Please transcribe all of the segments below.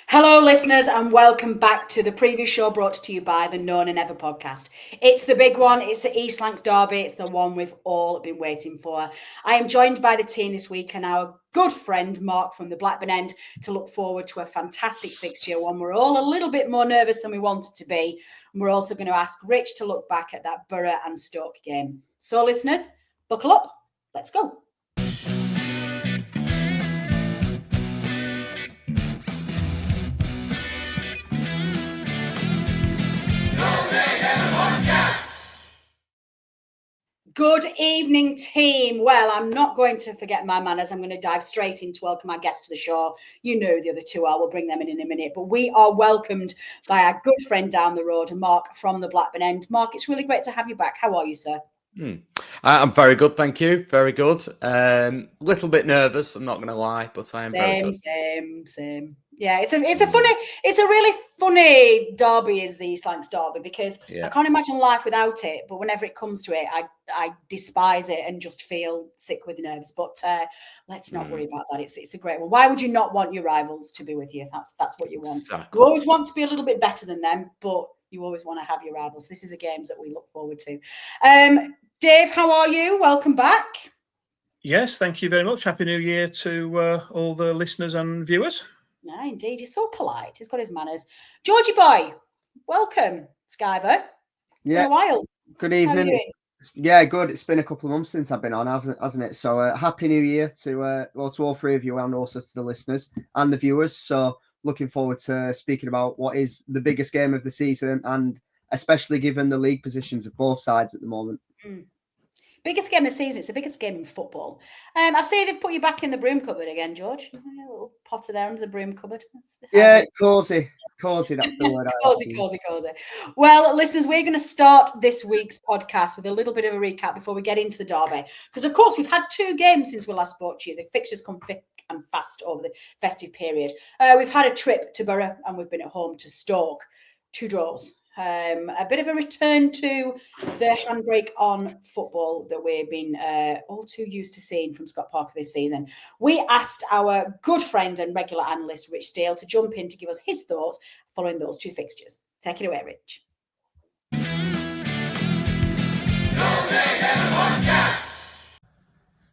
Hello, listeners, and welcome back to the preview show brought to you by the Known and Never podcast. It's the big one. It's the East Lancashire Derby. It's the one we've all been waiting for. I am joined by the team this week and our good friend Mark from the Blackburn end to look forward to a fantastic fixture, one we're all a little bit more nervous than we wanted to be. And we're also going to ask Rich to look back at that Borough and Stoke game. So, listeners, buckle up. Let's go. Good evening, team. Well, I'm not going to forget my manners. I'm going to dive straight in to welcome our guests to the show. You know the other two are. We'll bring them in a minute. But we are welcomed by our good friend down the road, Mark from the Blackburn end. Mark, it's really great to have you back. How are you, sir? I'm very good, thank you. Very good. Little bit nervous, I'm not going to lie, but I am very good. Same. Yeah, it's a really funny derby is the East Lancashire Derby because I can't imagine life without it. But whenever it comes to it, I despise it and just feel sick with nerves. But let's not worry about that. It's a great one. Why would you not want your rivals to be with you? That's what you want. Exactly. You always want to be a little bit better than them, but you always want to have your rivals. This is the games that we look forward to. Dave, how are you? Welcome back. Yes, thank you very much. Happy New Year to all the listeners and viewers. No, indeed. He's so polite. He's got his manners. Georgie boy, welcome, Skyver. Yeah. Been a while. Good evening. Yeah, good. It's been a couple of months since I've been on, hasn't it? So Happy New Year to all three of you and also to the listeners and the viewers. So looking forward to speaking about what is the biggest game of the season and especially given the league positions of both sides at the moment. Biggest game of the season. It's the biggest game in football. I see they've put you back in the broom cupboard again, George. A little potter there under the broom cupboard. Yeah, cozy. That's the word. Cozy. Well, listeners, we're going to start this week's podcast with a little bit of a recap before we get into the derby. Because, of course, we've had 2 games since we last spoke to you. The fixtures come thick and fast over the festive period. We've had a trip to Borough and we've been at home to Stoke. 2 draws. A bit of a return to the handbrake on football that we've been all too used to seeing from Scott Parker this season. We asked our good friend and regular analyst, Rich Steele, to jump in to give us his thoughts following those 2 fixtures. Take it away, Rich.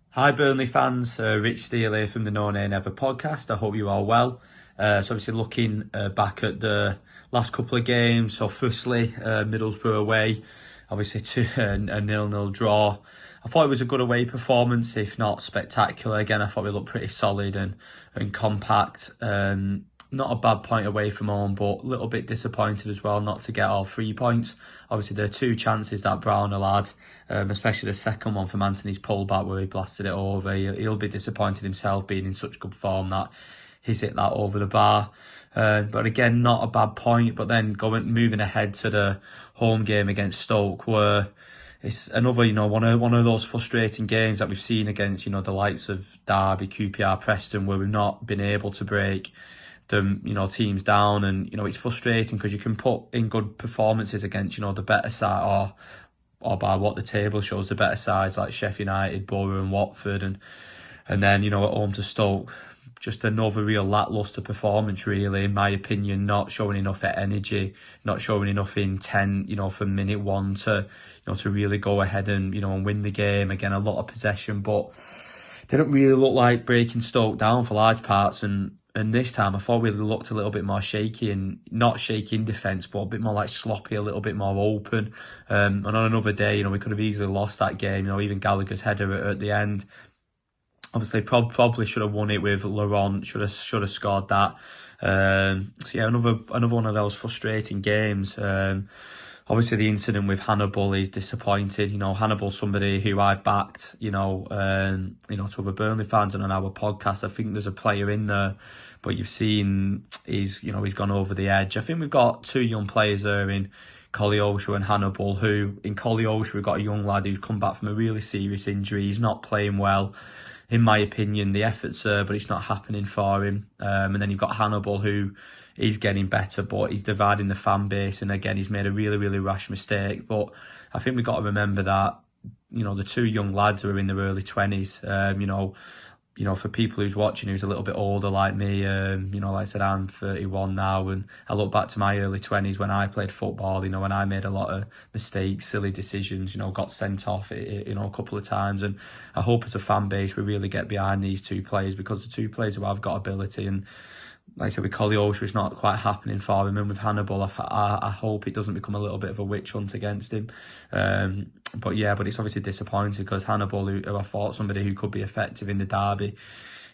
Hi, Burnley fans. Rich Steele here from the No Nay Never podcast. I hope you are well. So obviously looking back at the last couple of games. So firstly, Middlesbrough away, obviously to a 0-0 draw. I thought it was a good away performance, if not spectacular. Again, I thought we looked pretty solid and compact. Not a bad point away from home, but a little bit disappointed as well not to get all 3 points. Obviously, there are 2 chances that Brown had, especially the second one from Anthony's pullback where he blasted it over. He'll be disappointed himself being in such good form that he's hit that over the bar. But again, not a bad point. But then moving ahead to the home game against Stoke, where it's another, one of those frustrating games that we've seen against, the likes of Derby, QPR, Preston, where we've not been able to break them, teams down. And, it's frustrating because you can put in good performances against, the better side or by what the table shows, the better sides like Sheffield United, Borough and Watford. And then, at home to Stoke, just another real lacklustre performance, really, in my opinion, not showing enough energy, not showing enough intent, from minute 1 to really go ahead and, and win the game. Again, a lot of possession, but they don't really look like breaking Stoke down for large parts. And this time I thought we looked a little bit more shaky, and not shaky in defence, but a bit more like sloppy, a little bit more open. And on another day, we could have easily lost that game, even Gallagher's header at the end. Obviously, probably should have won it with Laurent. Should have scored that. So yeah, another one of those frustrating games. Obviously, the incident with Hannibal is disappointed. Hannibal's somebody who I backed. To other Burnley fans and on our podcast, I think there's a player in there, but you've seen he's gone over the edge. I think we've got 2 young players there in Koleosha and Hannibal. Who in Koleosha we've got a young lad who's come back from a really serious injury. He's not playing well. In my opinion, the effort's there, but it's not happening for him. And then you've got Hannibal, who is getting better, but he's dividing the fan base. And again, he's made a really, really rash mistake. But I think we've got to remember that, the 2 young lads who are in their early 20s, for people who's watching who's a little bit older like me, like I said, I'm 31 now, and I look back to my early 20s when I played football, when I made a lot of mistakes, silly decisions, got sent off, a couple of times. And I hope as a fan base we really get behind these two players, because the two players who have got ability, and like I said, with Koleosha, it's not quite happening for him, and with Hannibal, I hope it doesn't become a little bit of a witch hunt against him. But it's obviously disappointing, because Hannibal, who I thought somebody who could be effective in the derby,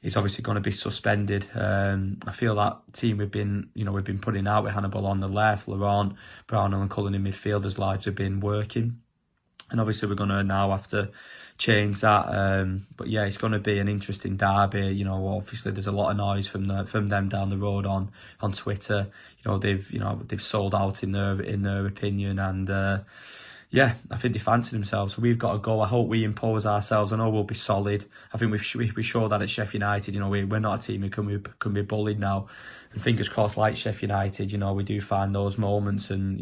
is obviously going to be suspended. I feel that team we've been putting out with Hannibal on the left, Laurent, Brownell and Cullen in midfield has largely been working. And obviously we're going to now have to change that. But yeah, it's going to be an interesting derby. Obviously there's a lot of noise from them down the road on Twitter. They've sold out in their opinion, and I think they fancy themselves. So we've got to go. I hope we impose ourselves. I know we'll be solid. I think we show that at Sheffield United. We're not a team who can be bullied now. And fingers crossed, like Sheffield United, we do find those moments, and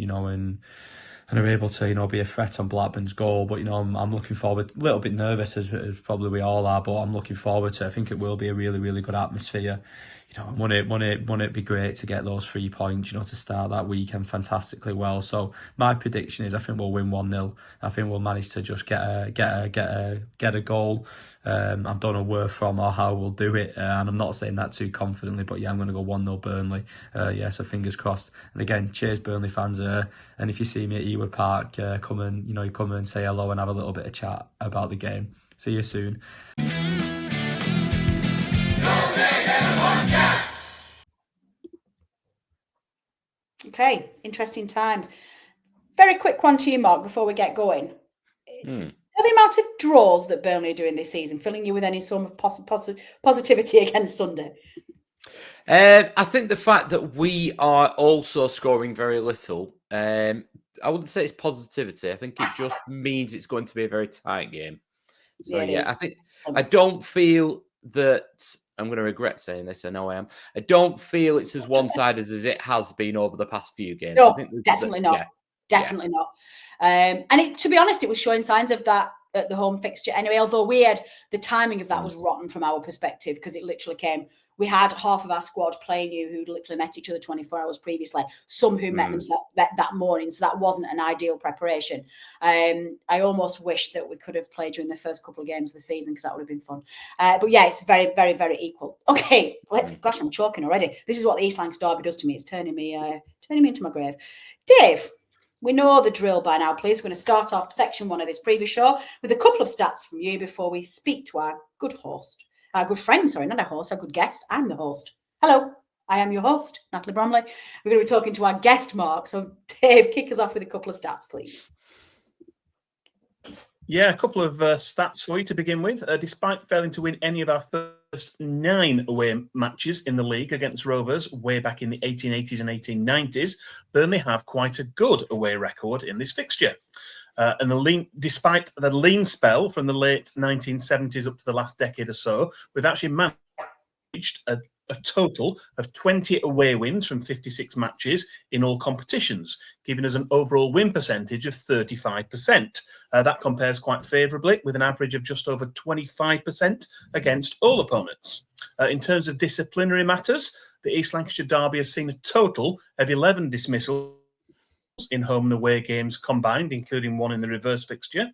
and are able to, be a threat on Blackburn's goal. But, I'm looking forward, a little bit nervous as probably we all are, but I'm looking forward to it. I think it will be a really, really good atmosphere. Wouldn't it be great to get those 3 points, to start that weekend fantastically well. So my prediction is I think we'll win 1-0. I think we'll manage to just get a goal. I don't know where from or how we'll do it, and I'm not saying that too confidently, but I'm going to go 1-0 Burnley. So fingers crossed. And again, cheers Burnley fans. And if you see me at Ewood Park, come and say hello and have a little bit of chat about the game. See you soon. Okay, interesting times. Very quick one to you, Mark, before we get going. The amount of draws that Burnley are doing this season, filling you with any sort of positivity against Sunday? I think the fact that we are also scoring very little, I wouldn't say it's positivity. I think it just means it's going to be a very tight game. So I don't feel that I'm going to regret saying this. I know I am. I don't feel it's as one-sided as it has been over the past few games. No, I think definitely not. Yeah. Definitely not. And to be honest, it was showing signs of that at the home fixture anyway, although the timing of that was rotten from our perspective, because it literally came. We had half of our squad playing who'd literally met each other 24 hours previously, some who met that morning, so that wasn't an ideal preparation. I almost wish that we could have played during the first couple of games of the season, because that would have been fun. But yeah, it's very, very, very equal. Okay, gosh, I'm choking already. This is what the East Lancashire Derby does to me. It's turning me into my grave. Dave, we know the drill by now, please. We're going to start off section 1 of this preview show with a couple of stats from you before we speak to our good host. Our good friend, sorry, not a host, our good guest. I'm the host. Hello, I am your host, Natalie Bromley. We're going to be talking to our guest, Mark. So, Dave, kick us off with a couple of stats, please. Yeah, a couple of stats for you to begin with. Despite failing to win any of our first 9 away matches in the league against Rovers way back in the 1880s and 1890s, Burnley have quite a good away record in this fixture. Despite the lean spell from the late 1970s up to the last decade or so, we've actually managed a total of 20 away wins from 56 matches in all competitions, giving us an overall win percentage of 35%. That compares quite favourably with an average of just over 25% against all opponents. In terms of disciplinary matters, the East Lancashire Derby has seen a total of 11 dismissals in home and away games combined, including one in the reverse fixture.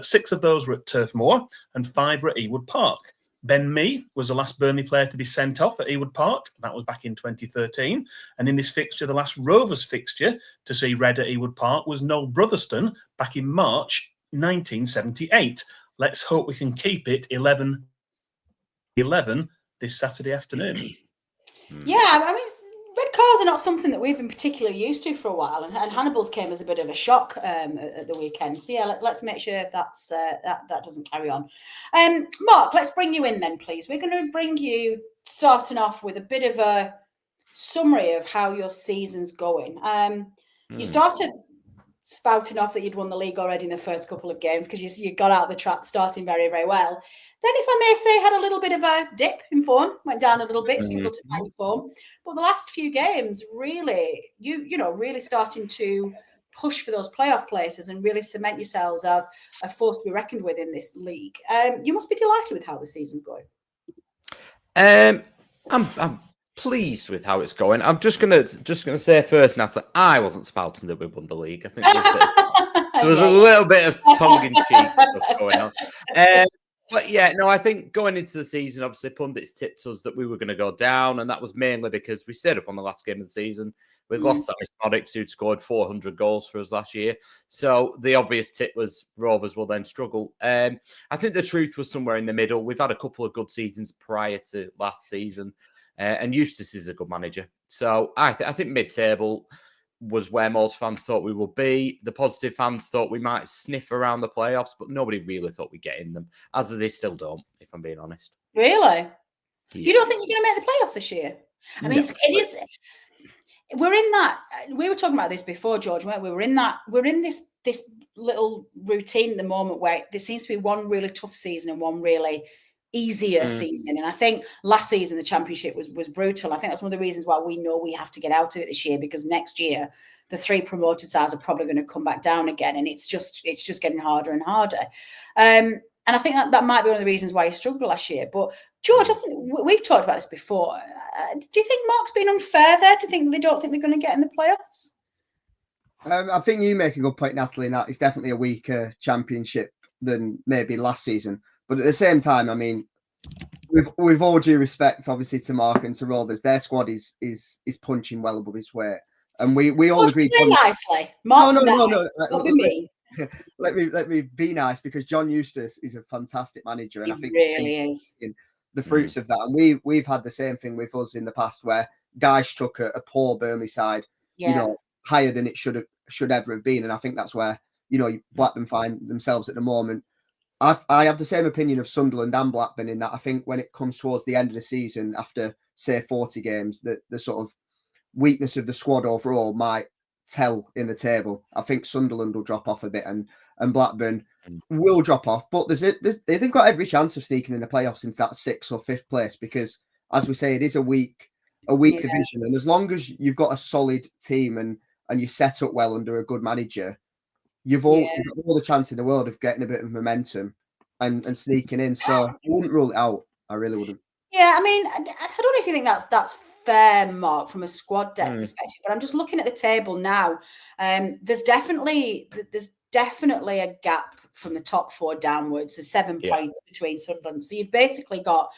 6 of those were at Turf Moor and 5 were at Ewood Park. Ben Mee was the last Burnley player to be sent off at Ewood Park. That was back in 2013. And in this fixture, the last Rovers fixture to see red at Ewood Park was Noel Brotherston back in March 1978. Let's hope we can keep it 11 this Saturday afternoon. Yeah, I mean, red cards are not something that we've been particularly used to for a while, and Hannibal's came as a bit of a shock at the weekend. So yeah, let's make sure that doesn't carry on. Mark, let's bring you in then, please. We're going to bring you starting off with a bit of a summary of how your season's going. You started spouting off that you'd won the league already in the first couple of games because you got out of the trap starting very, very well. Then, if I may say, had a little bit of a dip in form, went down a little bit, struggled to find your form. But the last few games, really, really starting to push for those playoff places and really cement yourselves as a force to be reckoned with in this league. You must be delighted with how the season's going. I'm pleased with how it's going. I'm just gonna say first, Natalie, I wasn't spouting that we won the league. I think there was a little bit of tongue in cheek stuff going on. But yeah, no, I think going into the season, obviously pundits tipped us that we were going to go down, and that was mainly because we stayed up on the last game of the season. We lost Sammy Smodics, who'd scored 400 goals for us last year. So the obvious tip was Rovers will then struggle. I think the truth was somewhere in the middle. We've had a couple of good seasons prior to last season, and Eustace is a good manager. So I think mid-table was where most fans thought we would be. The positive fans thought we might sniff around the playoffs, but nobody really thought we'd get in them, as they still don't, if I'm being honest. Really? Yeah. You don't think you're going to make the playoffs this year? I mean, it is. We're in that. We were talking about this before, George, weren't we? We're in this little routine at the moment where there seems to be one really tough season and one really easier season. And I think last season the Championship was brutal. I think that's one of the reasons why we know we have to get out of it this year, because next year the 3 promoted sides are probably going to come back down again, and it's just getting harder and harder. And I think that might be one of the reasons why you struggled last year. But George, I think we've talked about this before. Do you think Mark's been unfair there to think they don't think they're going to get in the playoffs? I think you make a good point, Natalie, in that it's definitely a weaker Championship than maybe last season. But at the same time, I mean, with all due respect, obviously, to Mark and to Rovers, their squad is punching well above its weight, and we all agree. Nicely, Mark's no. Let me be nice, because John Eustace is a fantastic manager, and I think really is the fruits of that. And we've had the same thing with us in the past, where Dyche took a poor Burnley side, higher than it should ever have been, and I think that's where Blackburn find themselves at the moment. I have the same opinion of Sunderland and Blackburn, in that I think when it comes towards the end of the season, after say 40 games, the sort of weakness of the squad overall might tell in the table. I think Sunderland will drop off a bit, and Blackburn will drop off, but they've got every chance of sneaking in the playoffs into that 6th or 5th place, because, as we say, it is a weak division, and as long as you've got a solid team and you set up well under a good manager, you've got all the chance in the world of getting a bit of momentum and sneaking in. So I wouldn't rule it out. I really wouldn't. Yeah, I mean, I don't know if you think that's fair, Mark, from a squad depth perspective, but I'm just looking at the table now. There's definitely a gap from the top 4 downwards. There's 7 points between Sunderland. So you've basically got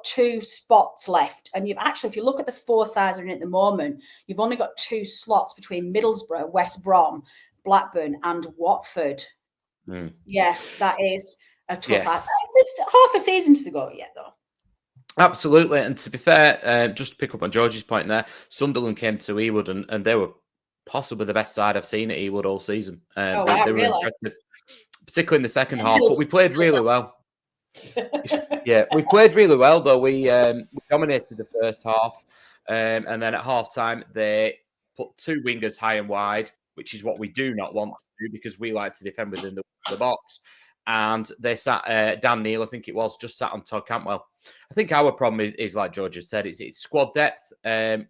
2 spots left. And if you look at the 4 sides that are in at the moment, you've only got 2 slots between Middlesbrough, West Brom, Blackburn and Watford. Yeah, that is a tough. There's half a season to go yet, though. Absolutely, and to be fair, just to pick up on George's point there, Sunderland came to Ewood and they were possibly the best side I've seen at Ewood all season. They were impressive, particularly in the second half. But we played really well. Yeah, we played really well, though. We dominated the first half, and then at half time they put 2 wingers high and wide, which is what we do not want to do, because we like to defend within the box. And they sat, Dan Neil, I think it was, just sat on Todd Cantwell. I think our problem is like George had said, it's squad depth.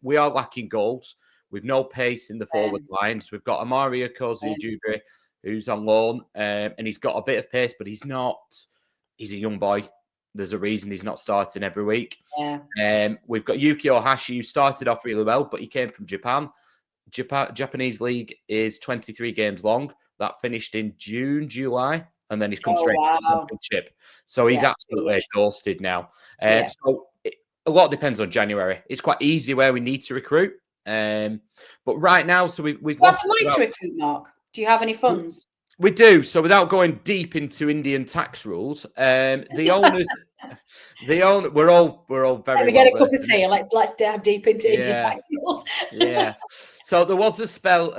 We are lacking goals. We've no pace in the forward lines. We've got Amaria Kozi-Jubri, who's on loan, and he's got a bit of pace, but he's a young boy. There's a reason he's not starting every week. We've got Yukio Hashi, who started off really well, but he came from Japan. Japanese league is 23 games long. That finished in July, and then he's come straight to the championship. So he's absolutely exhausted now. So a lot depends on January. It's quite easy where we need to recruit. But right now, so we've lost money to recruit, Mark. Do you have any funds? We do. So without going deep into Indian tax rules, the owners, we're all very. Let me get a cup of tea and let's dive deep into Indian tax rules. So there was a spell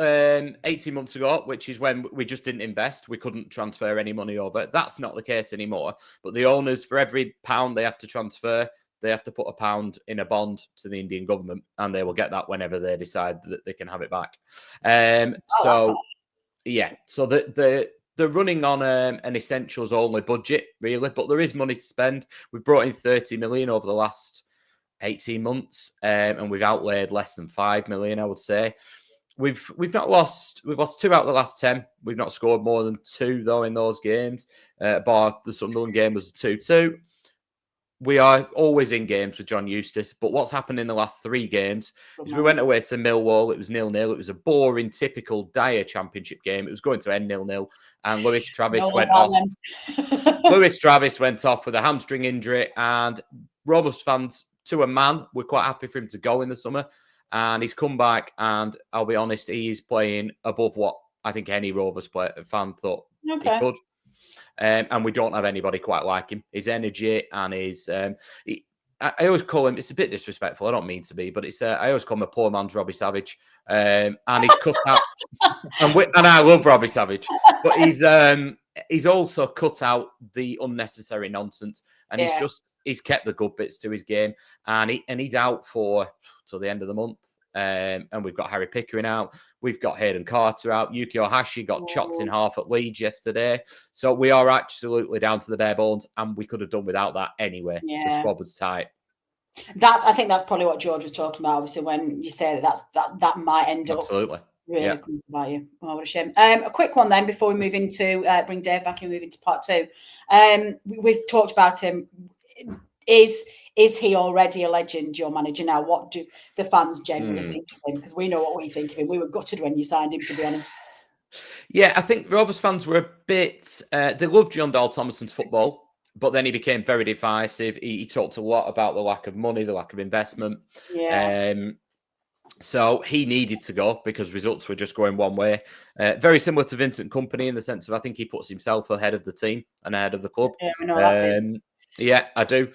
18 months ago, which is when we just didn't invest. We couldn't transfer any money over. That's not the case anymore. But the owners, for every £1 they have to transfer, they have to put £1 in a bond to the Indian government, and they will get that whenever they decide that they can have it back. So they're running on an essentials only budget, really, but there is money to spend. We've brought in 30 million over the last 18 months, and we've outlaid less than 5 million, I would say. We've lost 2 out of the last 10. We've not scored more than 2 though in those games. Bar the Sunderland game was a 2-2. we are always in games with John Eustace, but what's happened in the last 3 games is we went away to Millwall. It was 0-0. It was a boring, typical dire championship game. It was going to end 0-0. And Lewis Travis went off. Lewis Travis went off with a hamstring injury. And Rovers fans, to a man, we're quite happy for him to go in the summer. And he's come back. And I'll be honest, he is playing above what I think any Rovers fan thought he could. And we don't have anybody quite like him. His energy and his... I always call him... It's a bit disrespectful. I don't mean to be, but it's. I always call him a poor man's Robbie Savage. And he's cut out... and I love Robbie Savage. But he's also cut out the unnecessary nonsense. And he's kept the good bits to his game. And he's out till the end of the month. And we've got Harry Pickering out. We've got Hayden Carter out. Yuki Ohashi got chopped in half at Leeds yesterday. So we are absolutely down to the bare bones, and we could have done without that anyway. Yeah. The squad was tight. I think that's probably what George was talking about. Obviously, when you say that might end up really coming about you. Oh, what a shame. A quick one then before we move into bring Dave back and move into part 2. We've talked about him. Is he already a legend, your manager now? What do the fans generally think of him? Because we know what we think of him. We were gutted when you signed him, to be honest. Yeah, I think Rovers fans were a bit... they loved John Dahl Thomason's football, but then he became very divisive. He talked a lot about the lack of money, the lack of investment. Yeah. So he needed to go because results were just going one way. Very similar to Vincent Kompany in the sense of I think he puts himself ahead of the team and ahead of the club. Yeah, we know that. Yeah, I do.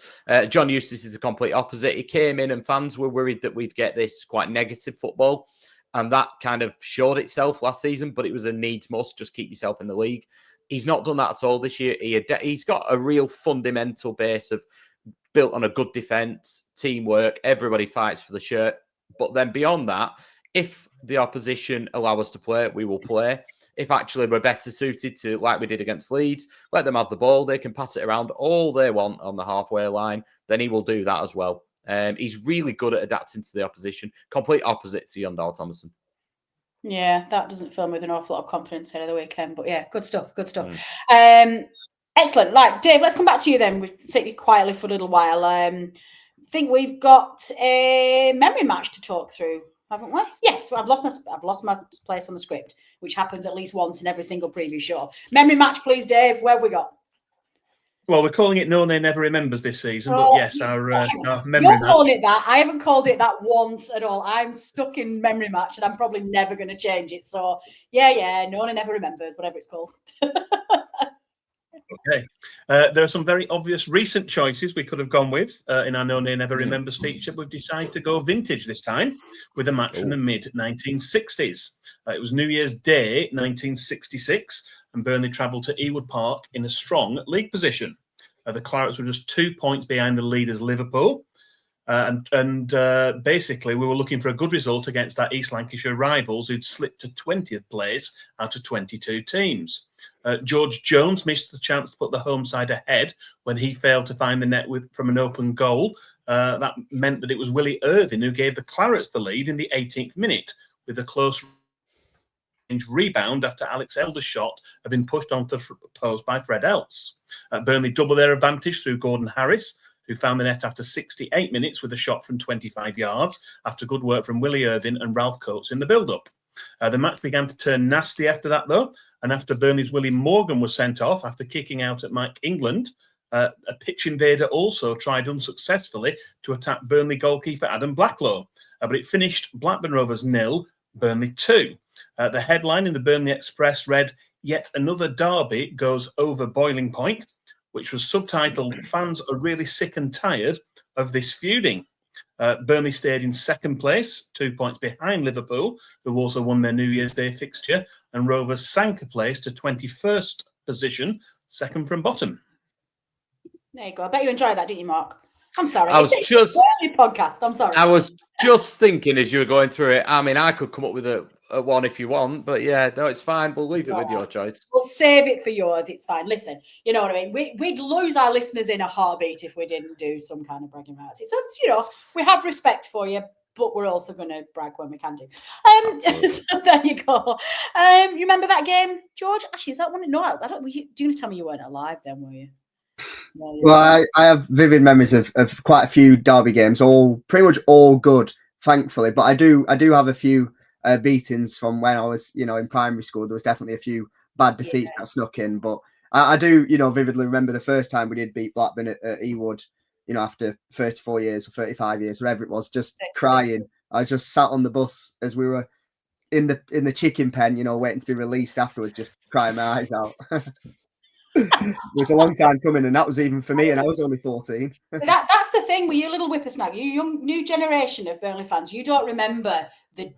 John Eustace is the complete opposite. He came in and fans were worried that we'd get this quite negative football. And that kind of showed itself last season, but it was a needs must. Just keep yourself in the league. He's not done that at all this year. He's got a real fundamental base of built on a good defence, teamwork. Everybody fights for the shirt. But then beyond that, if the opposition allow us to play, we will play. If actually we're better suited to, like we did against Leeds, let them have the ball. They can pass it around all they want on the halfway line. Then he will do that as well. He's really good at adapting to the opposition. Complete opposite to Jon Dahl Tomasson. Yeah, that doesn't fill me with an awful lot of confidence ahead of the weekend. But yeah, good stuff. Good stuff. Excellent. Like, Dave, let's come back to you then. We've sat you quietly for a little while. I think we've got a memory match to talk through, haven't we? Yes, I've lost my place on the script, which happens at least once in every single preview show. Memory match, please, Dave. Where have we got? Well, we're calling it No Name Never Remembers this season, but yes, our memory You're match. calling it that. I haven't called it that once at all. I'm stuck in memory match, and I'm probably never going to change it. So, yeah, No Name Never Remembers, whatever it's called. Okay. There are some very obvious recent choices we could have gone with in our No Name Never Remembers feature. We've decided to go vintage this time with a match from the mid-1960s. It was New Year's Day, 1966, and Burnley travelled to Ewood Park in a strong league position. The Clarets were just 2 points behind the leaders, Liverpool. And basically, we were looking for a good result against our East Lancashire rivals who'd slipped to 20th place out of 22 teams. George Jones missed the chance to put the home side ahead when he failed to find the net from an open goal. That meant that it was Willie Irvin who gave the Clarets the lead in the 18th minute with a close rebound after Alex Elder's shot had been pushed onto the post by Fred Else. Burnley doubled their advantage through Gordon Harris, who found the net after 68 minutes with a shot from 25 yards after good work from Willie Irvin and Ralph Coates in the build-up. The match began to turn nasty after that, though, and after Burnley's Willie Morgan was sent off after kicking out at Mike England, a pitch invader also tried unsuccessfully to attack Burnley goalkeeper Adam Blacklow, but it finished Blackburn Rovers 0, Burnley 2. The headline in the Burnley Express read, "Yet another derby goes over boiling point," which was subtitled, "Fans are really sick and tired of this feuding." Burnley stayed in second place, 2 points behind Liverpool, who also won their New Year's Day fixture, and Rovers sank a place to 21st position, second from bottom. There you go. I bet you enjoyed that, didn't you, Mark? I'm sorry. I was just podcast. I'm sorry. I was just thinking as you were going through it. I mean, I could come up with a one if you want, but yeah, no, it's fine. We'll leave it with your choice. We'll save it for yours. It's fine. Listen, you know what I mean? We'd lose our listeners in a heartbeat if we didn't do some kind of bragging rights. So, we have respect for you, but we're also going to brag when we can do. So there you go. You remember that game, George? Actually, is that one? No, I don't. You tell me you weren't alive then, were you? Well, I have vivid memories of quite a few derby games, all pretty much all good, thankfully. But I do have a few beatings from when I was, in primary school. There was definitely a few bad defeats that snuck in, but I do, vividly remember the first time we did beat Blackburn at Ewood, after 34 years or 35 years, whatever it was, just crying. I was just sat on the bus as we were in the chicken pen, waiting to be released afterwards, just crying my eyes out. It was a long time coming, and that was even for me, and I was only 14. That's the thing with you little whippersnapper, you young new generation of Burnley fans. You don't remember the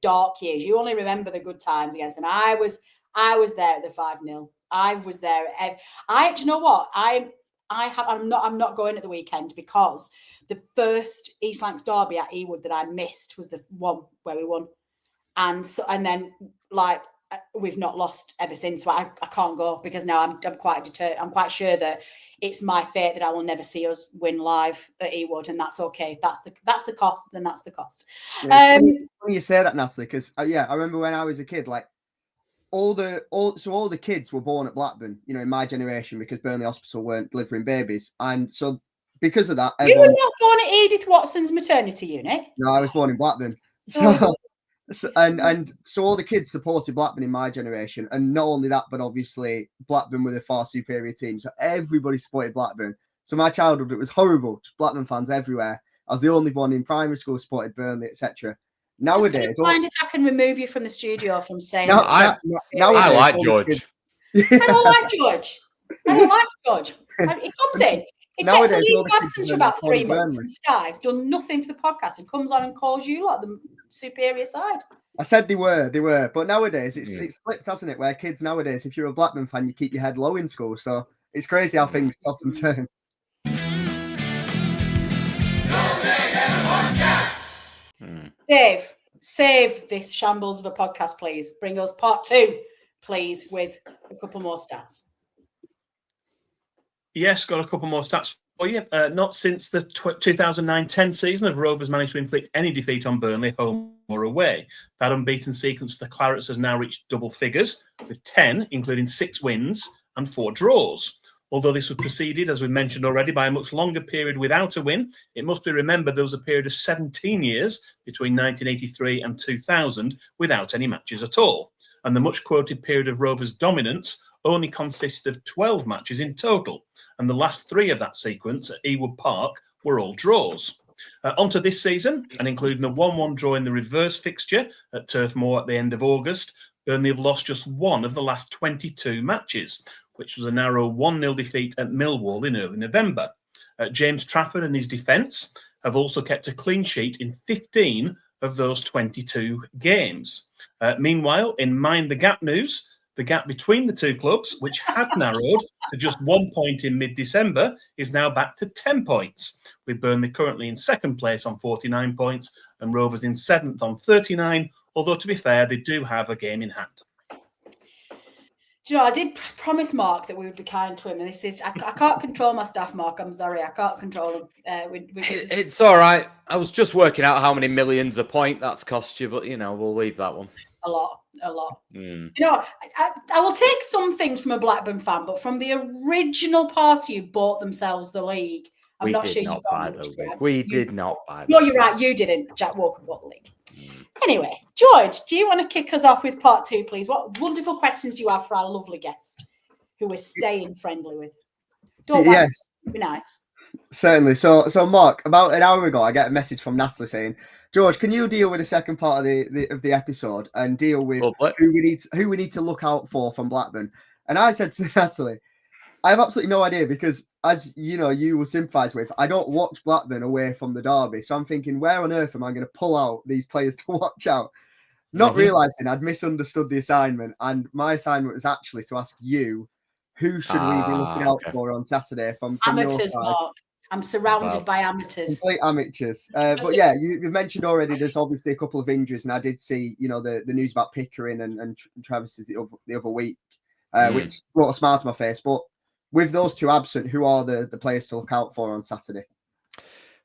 dark years. You only remember the good times against them. I was there at the 5-0. I was there. Do you know what? I'm not going at the weekend because the first East Lancashire Derby at Ewood that I missed was the one where we won, and then like. We've not lost ever since, so I can't go because now I'm quite deterred. I'm quite sure that it's my fate that I will never see us win live at Ewood, and that's okay. If that's the cost, then that's the cost. Yeah, it's funny you say that, Natalie, because I remember when I was a kid, like all the kids were born at Blackburn, in my generation, because Burnley Hospital weren't delivering babies, and so because of that, you were not born at Edith Watson's maternity unit. No, I was born in Blackburn. So all the kids supported Blackburn in my generation, and not only that, but obviously Blackburn were the far superior team, so everybody supported Blackburn. So my childhood, it was horrible, just Blackburn fans everywhere. I was the only one in primary school supported Burnley, etc. Nowadays, mind if I can remove you from the studio from saying I like George. I don't like George. I don't like George. He comes in. He takes a leave of absence for about 3 months, and Sky's done nothing for the podcast and comes on and calls you like the superior side. I said they were, but nowadays it's flipped, hasn't it? Where kids nowadays, if you're a Blackburn fan, you keep your head low in school. So it's crazy how things toss and turn. Dave, save this shambles of a podcast, please. Bring us part 2, please, with a couple more stats. Yes, got a couple more stats for you. Not since the 2009-10 season have Rovers managed to inflict any defeat on Burnley, home or away. That unbeaten sequence for the Clarets has now reached double figures, with 10, including 6 wins and 4 draws. Although this was preceded, as we mentioned already, by a much longer period without a win, it must be remembered there was a period of 17 years between 1983 and 2000 without any matches at all. And the much-quoted period of Rovers' dominance only consisted of 12 matches in total, and the last 3 of that sequence at Ewood Park were all draws. Onto this season, and including the 1-1 draw in the reverse fixture at Turf Moor at the end of August, Burnley have lost just 1 of the last 22 matches, which was a narrow 1-0 defeat at Millwall in early November. James Trafford and his defence have also kept a clean sheet in 15 of those 22 games. Meanwhile, in Mind the Gap news, the gap between the two clubs, which had narrowed to just 1 point in mid-December, is now back to 10 points, with Burnley currently in second place on 49 points and Rovers in 7th on 39, although to be fair, they do have a game in hand. Do you know, I did promise Mark that we would be kind to him, and this is, I can't control my staff, Mark. I'm sorry, I can't control him. It's all right. I was just working out how many millions a point that's cost you, but, we'll leave that one. A lot. You know, I will take some things from a Blackburn fan, but from the original party who bought themselves the league, I'm not sure you've got much. We did not buy No, you're right. You didn't. Jack Walker bought the league. Anyway, George, do you want to kick us off with part 2, please? What wonderful questions do you have for our lovely guest, who we're staying friendly with? Don't worry, be nice. Certainly. So Mark, about an hour ago, I get a message from Natalie saying, George, can you deal with the second part of the episode and deal with who we need to look out for from Blackburn? And I said to Natalie, I have absolutely no idea because, as you know, you will sympathise with, I don't watch Blackburn away from the derby. So I'm thinking, where on earth am I going to pull out these players to watch out? Not realising I'd misunderstood the assignment. And my assignment was actually to ask you, who should we be looking out for on Saturday from amateurs, your side? Mark. I'm surrounded by amateurs. Complete amateurs. But yeah, you've mentioned already there's obviously a couple of injuries, and I did see, the news about Pickering and Travis the other week, which brought a smile to my face. But with those 2 absent, who are the players to look out for on Saturday?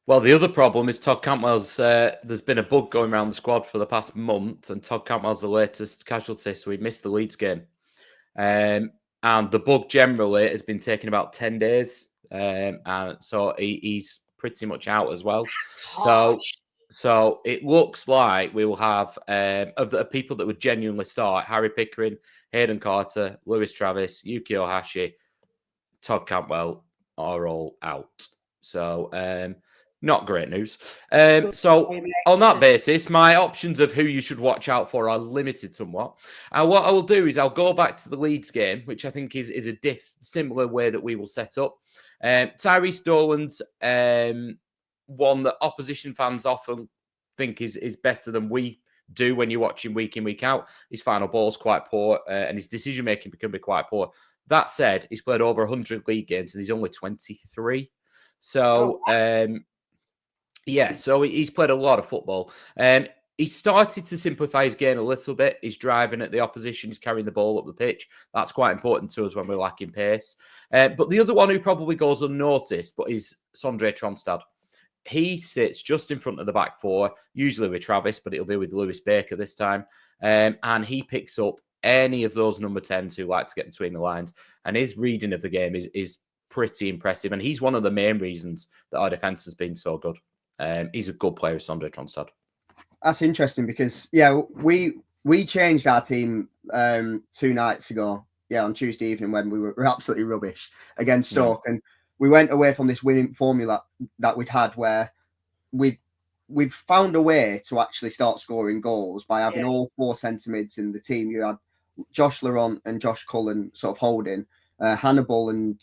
Well, the other problem is Todd Cantwell's. There's been a bug going around the squad for the past month, and Todd Cantwell's the latest casualty, so he missed the Leeds game. And the bug generally has been taking about 10 days and so he's pretty much out as well. That's So harsh. so it looks like we will have of the people that would genuinely start: Harry Pickering, Hayden Carter, Lewis Travis, Yuki Ohashi, Todd Cantwell are all out. So not great news. So on that basis, my options of who you should watch out for are limited somewhat. And what I will do is I'll go back to the Leeds game, which I think is a similar way that we will set up. Tyrese Dolan's one that opposition fans often think is better than we do when you watch him week in, week out. His final ball's quite poor, and his decision making can be quite poor. That said, he's played over 100 league games and he's only 23. So, so he's played a lot of football. He started to simplify his game a little bit. He's driving at the opposition. He's carrying the ball up the pitch. That's quite important to us when we're lacking pace. But the other one who probably goes unnoticed, but is Sondre Tronstad. He sits just in front of the back four, usually with Travis, but it'll be with Lewis Baker this time. And he picks up any of those number 10s who like to get between the lines. And his reading of the game is pretty impressive. And he's one of the main reasons that our defence has been so good. He's a good player, Sondre Tronstad. That's interesting because, we changed our team 2 nights ago. Yeah, on Tuesday evening when we were absolutely rubbish against Stoke. And we went away from this winning formula that we'd had where we've found a way to actually start scoring goals by having all 4 centre mids in the team. You had Josh Laurent and Josh Cullen sort of holding, Hannibal and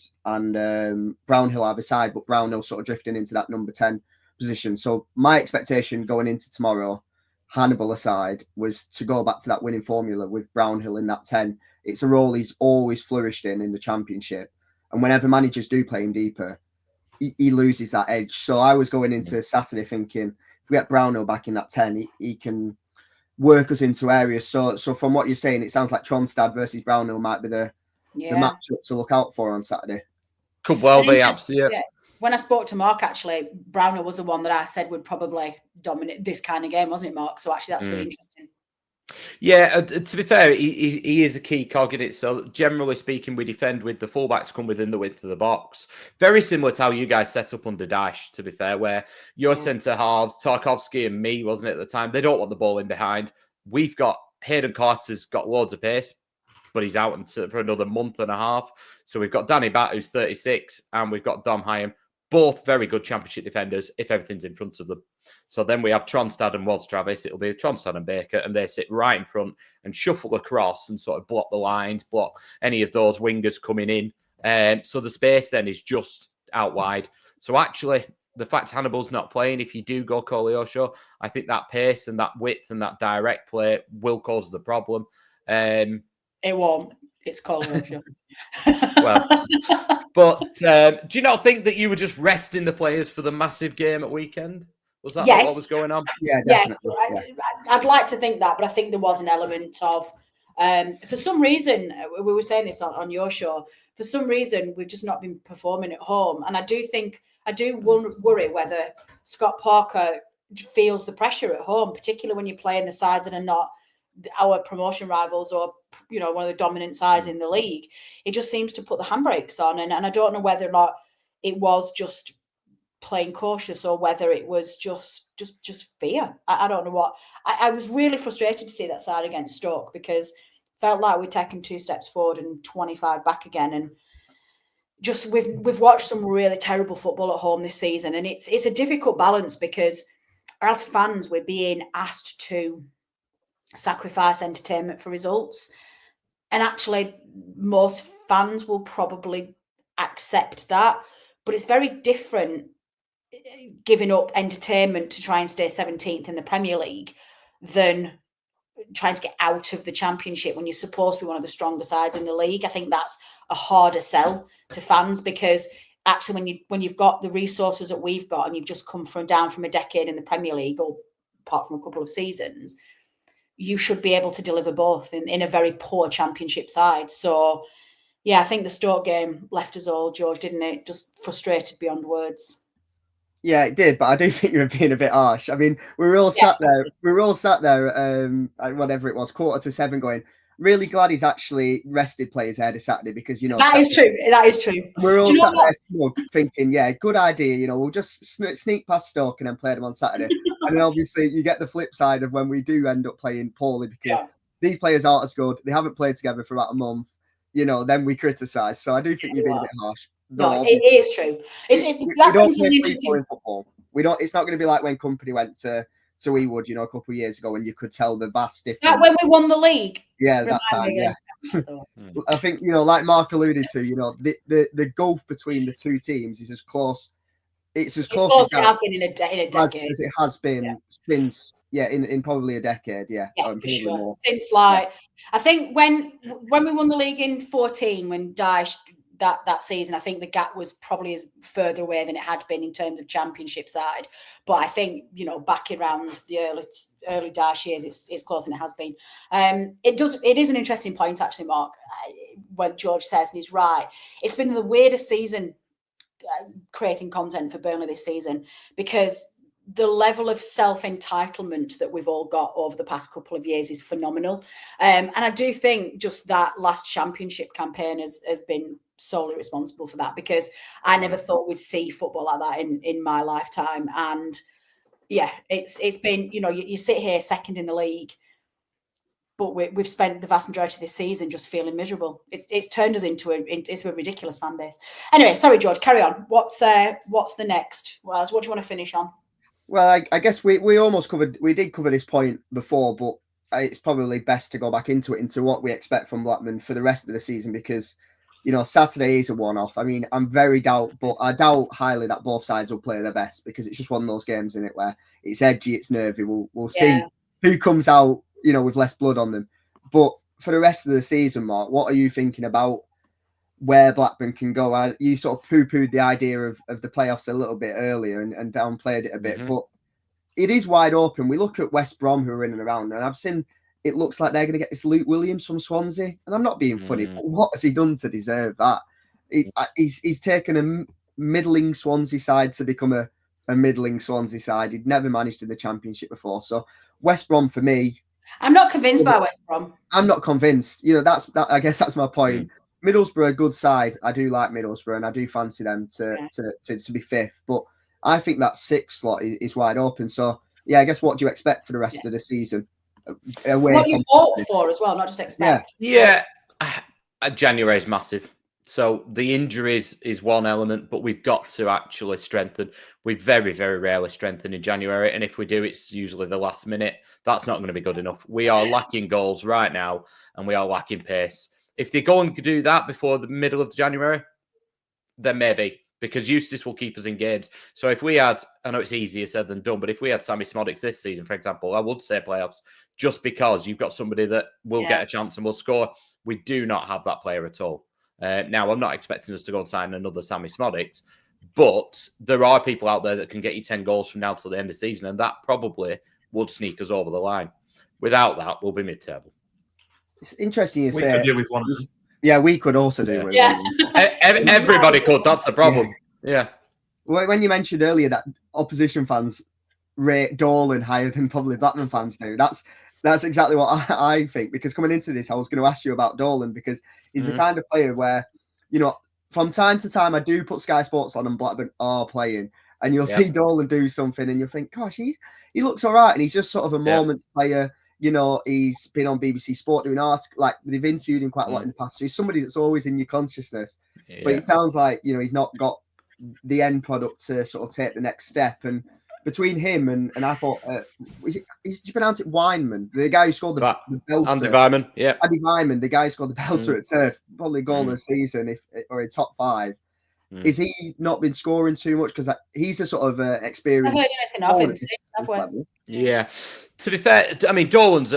Brownhill either side, but Brownhill sort of drifting into that number 10 position. So my expectation going into tomorrow, Hannibal aside, was to go back to that winning formula with Brownhill in that 10. It's a role he's always flourished in the Championship. And whenever managers do play him deeper, he loses that edge. So I was going into Saturday thinking, if we get Brownhill back in that 10, he can work us into areas. So from what you're saying, it sounds like Tronstad versus Brownhill might be the matchup to look out for on Saturday. Could well be, absolutely. Yeah. When I spoke to Mark, actually, Brownhill was the one that I said would probably dominate this kind of game, wasn't it, Mark? So actually, that's really interesting. Yeah, to be fair, he is a key cog in it. So generally speaking, we defend with the fullbacks come within the width of the box. Very similar to how you guys set up under Dash, to be fair, where your centre halves, Tarkovsky and me, wasn't it, at the time? They don't want the ball in behind. We've got Hayden Carter's got loads of pace, but he's out for another month and a half. So we've got Danny Batt, who's 36, and we've got Dom Hyam, both very good Championship defenders if everything's in front of them. So then we have Tronstad and Wods Travis. It'll be Tronstad and Baker, and they sit right in front and shuffle across and sort of block the lines, block any of those wingers coming in. So the space then is just out wide. So actually, the fact Hannibal's not playing, if you do go Koleosho, I think that pace and that width and that direct play will cause the problem. It won't. It's Koleosho. Well, but do you not think that you were just resting the players for the massive game at weekend? Was that what was going on? Yeah, definitely. Yes, I'd like to think that, but I think there was an element of, for some reason, we were saying this on your show, for some reason, we've just not been performing at home. And I do worry whether Scott Parker feels the pressure at home, particularly when you're playing the sides that are not our promotion rivals or, one of the dominant sides in the league. It just seems to put the handbrakes on. And I don't know whether or not it was just playing cautious or whether it was just fear. I don't know what. I was really frustrated to see that side against Stoke because it felt like we'd taken 2 steps forward and 25 back again. And just we've watched some really terrible football at home this season. And it's a difficult balance because as fans, we're being asked to sacrifice entertainment for results. And actually, most fans will probably accept that. But it's very different giving up entertainment to try and stay 17th in the Premier League than trying to get out of the Championship when you're supposed to be one of the stronger sides in the league. I think that's a harder sell to fans because actually when you've got the resources that we've got and you've just come down from a decade in the Premier League, or apart from a couple of seasons, you should be able to deliver both in a very poor Championship side. So, yeah, I think the Stoke game left us all, George, didn't it? Just frustrated beyond words. Yeah, it did, but I do think you're being a bit harsh. I mean, we were all sat there. We were all sat there, whatever it was, 6:45, going, really glad he's actually rested players ahead of Saturday because, you know, that is true. That is true. we're all Do you know sat what? there smug thinking, yeah, good idea. You know, we'll just sneak past Stoke and then play them on Saturday. And then obviously you get the flip side of when we do end up playing poorly because these players aren't as good. They haven't played together for about a month. You know, then we criticise. So I do think you're being a bit harsh. No, it is true. We don't play free flowing football. We don't. It's not going to be like when Company went to Ewood, you know, a couple of years ago, and you could tell the vast difference. That when we won the league. Yeah, that time. Yeah. I think, you know, like Mark alluded to, you know, the gulf between the two teams is as close. It's as close as it has been in a decade. As it has been since, in probably a decade. Yeah, for sure. More. Since I think when we won the league in 2014, when Dyche that season, I think the gap was probably as further away than it had been in terms of championship side. But I think, you know, back around the early Dyche years, it's closer than it has been. It is an interesting point actually, Mark, when George says, and he's right. It's been the weirdest season creating content for Burnley this season because the level of self-entitlement that we've all got over the past couple of years is phenomenal. And I do think just that last championship campaign has been solely responsible for that because I never thought we'd see football like that in my lifetime. And yeah, it's been, you know, you sit here second in the league, but we've spent the vast majority of this season just feeling miserable. It's turned us into a ridiculous fan base. Anyway, sorry, George, carry on. What's the next? Well, what do you want to finish on? Well, I guess we almost covered. We did cover this point before, but it's probably best to go back into what we expect from Blackburn for the rest of the season because, you know, Saturday is a one-off. I mean, I doubt highly that both sides will play their best because it's just one of those games in it where it's edgy, it's nervy. We'll see who comes out, you know, with less blood on them. But for the rest of the season, Mark, what are you thinking about where Blackburn can go? You sort of poo-pooed the idea of the playoffs a little bit earlier and downplayed it a bit, but it is wide open. We look at West Brom, who are in and around, and I've seen it looks like they're going to get this Luke Williams from Swansea. And I'm not being funny, but what has he done to deserve that? He's taken a middling Swansea side to become a middling Swansea side. He'd never managed in the Championship before. So West Brom, for me... I'm not convinced by West Brom. I'm not convinced. You know, I guess that's my point. Middlesbrough, good side. I do like Middlesbrough, and I do fancy them to be fifth. But I think that sixth slot is wide open. So, yeah, I guess what do you expect for the rest of the season? What you hope for as well, not just expect. Yeah. January is massive. So the injuries is one element, but we've got to actually strengthen. We very, very rarely strengthen in January. And if we do, it's usually the last minute. That's not going to be good enough. We are lacking goals right now, and we are lacking pace. If they go and do that before the middle of January, then maybe, because Eustace will keep us in games. So if we had, I know it's easier said than done, but if we had Sammy Smodics this season, for example, I would say playoffs, just because you've got somebody that will get a chance and will score. We do not have that player at all. Now, I'm not expecting us to go and sign another Sammy Smodics, but there are people out there that can get you 10 goals from now till the end of the season, and that probably would sneak us over the line. Without that, we'll be mid-table. It's interesting you say. We could do with one of them. Yeah, we could also do with one. Everybody could. That's the problem. Yeah. When you mentioned earlier that opposition fans rate Dolan higher than probably Blackburn fans do, that's exactly what I think. Because coming into this, I was going to ask you about Dolan because he's the kind of player where, you know, from time to time I do put Sky Sports on and Blackburn are playing, and you'll see Dolan do something, and you'll think, gosh, he looks all right, and he's just sort of a moments player. You know, he's been on BBC Sport doing articles, like they've interviewed him quite a lot in the past. So he's somebody that's always in your consciousness. But it sounds like, you know, he's not got the end product to sort of take the next step. And between him and I thought, did you pronounce it Weinman? The guy who scored the belter. Andy Weimann, Andy Weimann, the guy who scored the belter at Turf, probably goal of the season or in top 5. Is he not been scoring too much? Because he's a sort of experienced. I haven't heard anything of him. Yeah. To be fair, I mean, Dolan's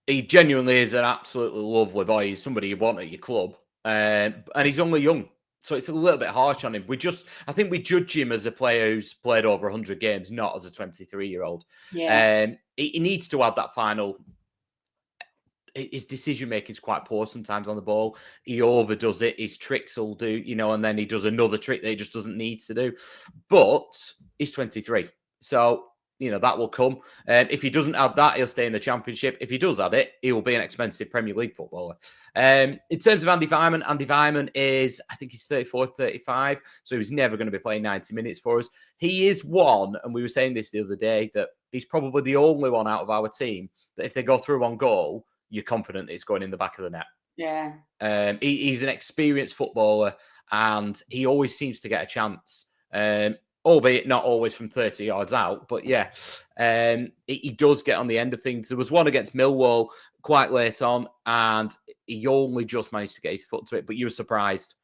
he genuinely is an absolutely lovely boy. He's somebody you want at your club, and he's only young, so it's a little bit harsh on him. I think we judge him as a player who's played over 100 games, not as a 23-year-old. Yeah. He needs to add that final. His decision making is quite poor sometimes on the ball. He overdoes it. His tricks will do, you know, and then he does another trick that he just doesn't need to do. But he's 23. So that will come. If he doesn't add that, he'll stay in the Championship. If he does add it, he will be an expensive Premier League footballer. In terms of Andy Vyman is, I think he's 34, 35, so he's never going to be playing 90 minutes for us. He is one, and we were saying this the other day, that he's probably the only one out of our team that if they go through on goal, you're confident it's going in the back of the net. Yeah. He's an experienced footballer, and he always seems to get a chance. Albeit not always from 30 yards out, but yeah, he does get on the end of things. There was one against Millwall quite late on, and he only just managed to get his foot to it, but you were surprised.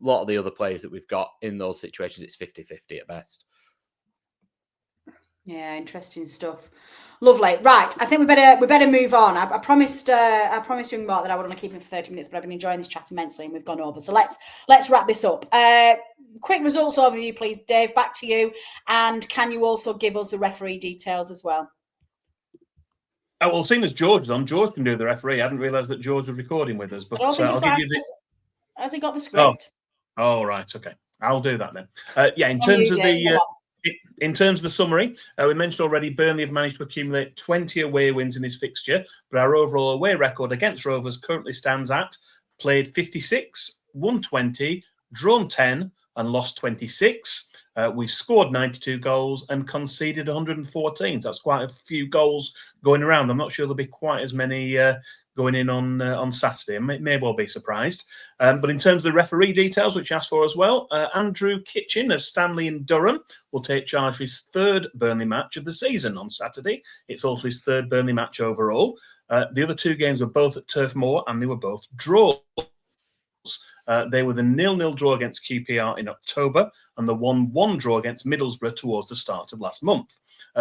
A lot of the other players that we've got in those situations, it's 50-50 at best. Yeah, interesting stuff. Lovely. Right, I think we better move on. I promised young Mark that I would only keep him for 30 minutes, but I've been enjoying this chat immensely, and we've gone over. So let's wrap this up. Quick results overview, please, Dave. Back to you. And can you also give us the referee details as well? Oh, well, seeing as George is on, George can do the referee. I hadn't realised that George was recording with us, but I'll give you this. Has he got the script? Oh, right. Okay. I'll do that then. In terms of the summary, we mentioned already Burnley have managed to accumulate 20 away wins in this fixture, but our overall away record against Rovers currently stands at played 56, won 20, drawn 10, and lost 26. We've scored 92 goals and conceded 114. So that's quite a few goals going around. I'm not sure there'll be quite as many going in on Saturday. I may well be surprised. But in terms of the referee details, which you asked for as well, Andrew Kitchen of Stanley in Durham will take charge of his third Burnley match of the season on Saturday. It's also his third Burnley match overall. The other two games were both at Turf Moor, and they were both draws. They were the 0-0 draw against QPR in October and the 1-1 draw against Middlesbrough towards the start of last month.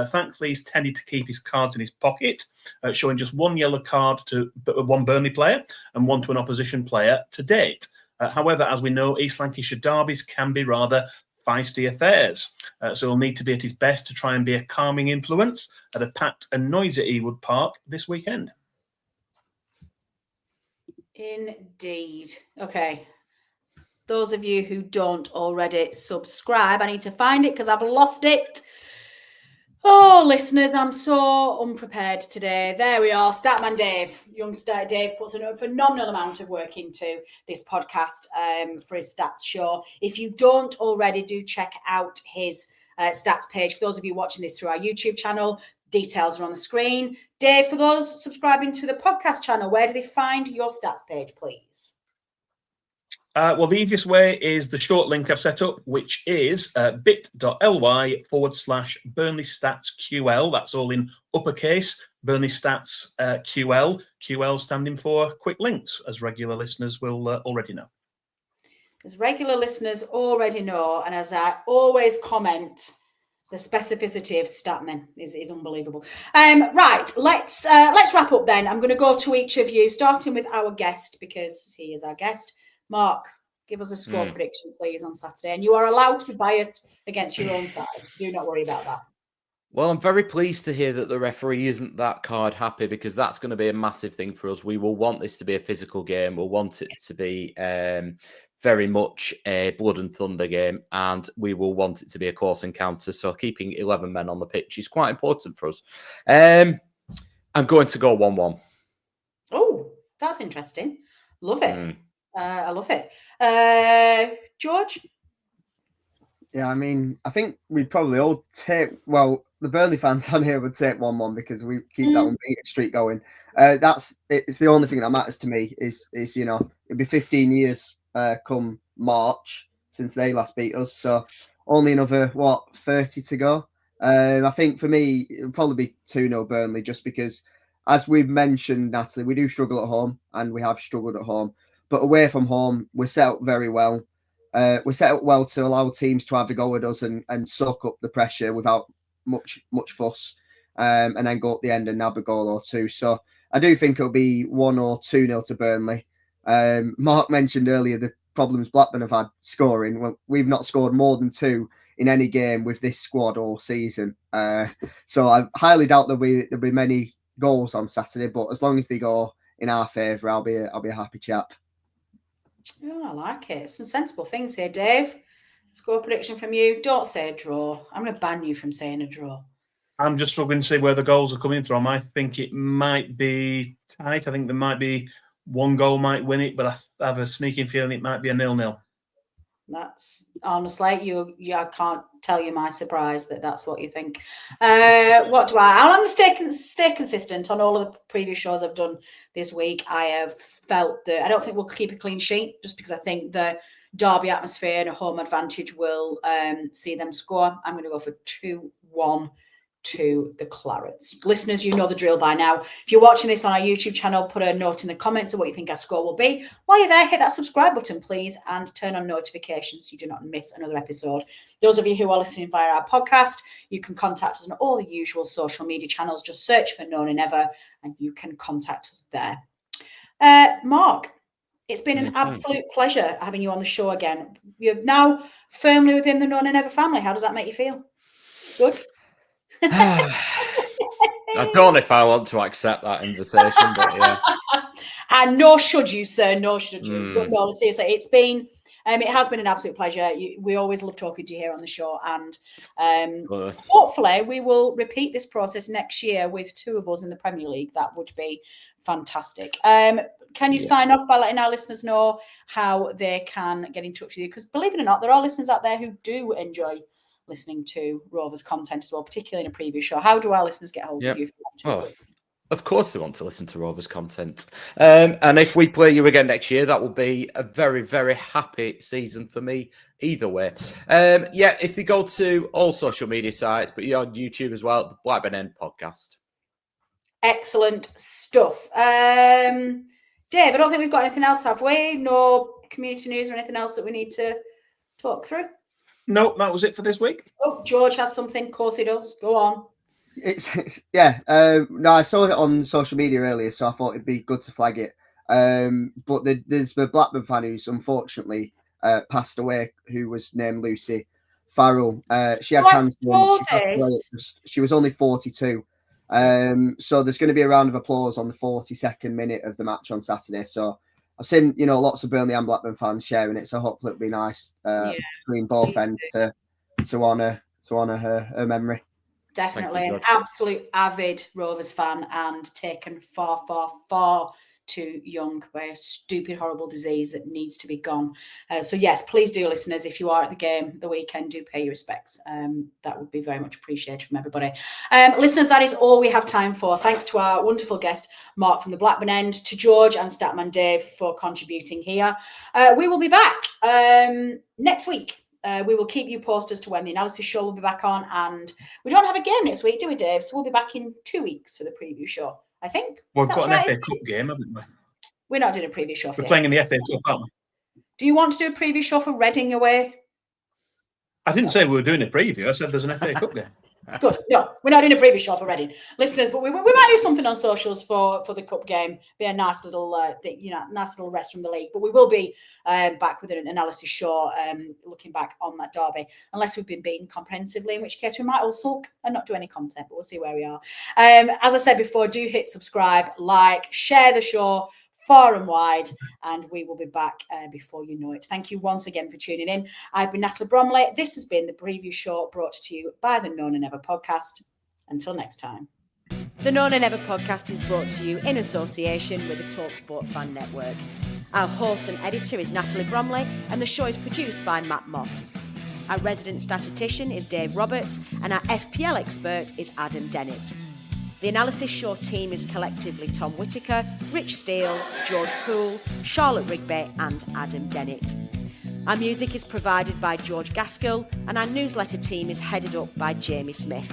Thankfully, he's tended to keep his cards in his pocket, showing just one yellow card to one Burnley player and one to an opposition player to date. However, as we know, East Lancashire derbies can be rather feisty affairs. So he'll need to be at his best to try and be a calming influence at a packed and noisy Ewood Park this weekend. Indeed. Okay. Those of you who don't already subscribe, I need to find it because I've lost it. Oh, listeners, I'm so unprepared today. There we are. Statman Dave. Youngster Dave puts a phenomenal amount of work into this podcast for his stats show. If you don't already, do check out his stats page. For those of you watching this through our YouTube channel, details are on the screen. Dave, for those subscribing to the podcast channel, where do they find your stats page, please? Well, the easiest way is the short link I've set up, which is bit.ly/Burnley Stats QL. That's all in uppercase, Burnley Stats QL. QL standing for quick links, as regular listeners will already know. As regular listeners already know, and as I always comment, the specificity of Statman is unbelievable. Right, let's wrap up then. I'm going to go to each of you, starting with our guest, because he is our guest. Mark, give us a score prediction, please, on Saturday. And you are allowed to be biased against your own side. Do not worry about that. Well, I'm very pleased to hear that the referee isn't that card happy, because that's going to be a massive thing for us. We will want this to be a physical game. We'll want it to be very much a blood and thunder game, and we will want it to be a close encounter. So keeping 11 men on the pitch is quite important for us. I'm going to go 1-1. Oh, that's interesting. Love it. I love it. George? Yeah, I mean, I think we'd probably all take, well, the Burnley fans on here would take 1-1 because we keep that unbeaten streak going. It's the only thing that matters to me is it'll be 15 years come March since they last beat us. So only another, 30 to go. I think for me, it'll probably be 2-0 Burnley, just because, as we've mentioned, Natalie, we do struggle at home, and we have struggled at home. But away from home, we're set up very well. We're set up well to allow teams to have a go at us and soak up the pressure without much fuss, and then go up the end and nab a goal or two. So I do think it'll be 1 or 2-0 to Burnley. Mark mentioned earlier the problems Blackburn have had scoring. Well, we've not scored more than 2 in any game with this squad all season. So I highly doubt there'll be many goals on Saturday. But as long as they go in our favour, I'll be a happy chap. Oh, I like it. Some sensible things here, Dave. Score prediction from you. Don't say a draw. I'm going to ban you from saying a draw. I'm just struggling to see where the goals are coming from. I think it might be tight. I think there might be one goal might win it, but I have a sneaking feeling it might be a 0-0. That's honestly, I can't tell you my surprise that's what you think. What do I'm going to stay consistent on all of the previous shows I've done this week. I have felt that I don't think we'll keep a clean sheet just because I think the derby atmosphere and a home advantage will see them score. I'm going to go for 2-1 to the Clarets. Listeners, you know the drill by now. If you're watching this on our YouTube channel, put a note in the comments of what you think our score will be. While you're there, hit that subscribe button, please, and turn on notifications so you do not miss another episode. Those of you who are listening via our podcast, you can contact us on all the usual social media channels. Just search for None and Ever, and you can contact us there. Mark, it's been an absolute pleasure having you on the show again. You're now firmly within the None and Ever family. How does that make you feel? Good? I don't know if I want to accept that invitation, but yeah. And nor should you, sir. Nor should you. But no, seriously, it has been an absolute pleasure. We always love talking to you here on the show, and hopefully we will repeat this process next year with two of us in the Premier League. That would be fantastic. Can you sign off by letting our listeners know how they can get in touch with you? Because believe it or not, there are listeners out there who do enjoy listening to Rovers content as well, particularly in a previous show. How do our listeners get hold of you? Of course they want to listen to Rovers content. And if we play you again next year, that will be a very, very happy season for me either way. If they go to all social media sites, but you're on YouTube as well, the Blackburn End podcast. Excellent stuff. Dave, I don't think we've got anything else, have we? No community news or anything else that we need to talk through? No, that was it for this week. Oh, George has something. Of course he does. Go on. No, I saw it on social media earlier, so I thought it'd be good to flag it. But there's the Blackburn fan who's unfortunately passed away, who was named Lucy Farrell. She had cancer. She passed away. She was only 42. So there's going to be a round of applause on the 42nd minute of the match on Saturday. So I've seen, lots of Burnley and Blackburn fans sharing it. So hopefully it'll be nice between both ends to honour her memory. Definitely an absolute avid Rovers fan and taken far, far, far too young by a stupid, horrible disease that needs to be gone. So yes, please do, listeners, if you are at the game the weekend, do pay your respects. That would be very much appreciated from everybody. Listeners, that is all we have time for. Thanks to our wonderful guest, Mark from the Blackburn End, to George and Statman Dave for contributing here. We will be back next week. We will keep you posted as to when the analysis show will be back on, and we don't have a game next week, do we, Dave? So we'll be back in 2 weeks for the preview show, I think. We've got an FA Cup game, haven't we? We're not doing a preview show for We're playing in the FA Cup, aren't we? Do you want to do a preview show for Reading away? I didn't say we were doing a preview. I said there's an FA Cup game. Good. No, we're not doing a preview show for Reading, listeners, but we might do something on socials for the cup game. Be a nice little, nice little rest from the league. But we will be back with an analysis show, looking back on that derby, unless we've been beaten comprehensively, in which case we might all sulk and not do any content. But we'll see where we are. As I said before, do hit subscribe, like, share the show far and wide, and we will be back before you know it. Thank you once again for tuning in. I've been Natalie Bromley. This has been the preview show brought to you by the None and Ever podcast. Until next time. The None and Ever podcast is brought to you in association with the talkSPORT Fan Network. Our host and editor is Natalie Bromley, and the show is produced by Matt Moss. Our resident statistician is Dave Roberts, and our FPL expert is Adam Dennett. The Analysis Show team is collectively Tom Whittaker, Rich Steele, George Poole, Charlotte Rigby and Adam Dennett. Our music is provided by George Gaskell, and our newsletter team is headed up by Jamie Smith.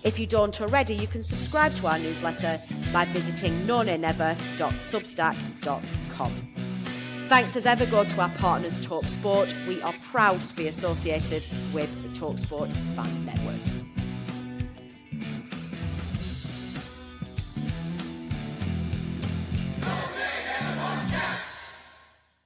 If you don't already, you can subscribe to our newsletter by visiting nonenever.substack.com. Thanks as ever go to our partners talkSPORT. We are proud to be associated with the talkSPORT Fan Network.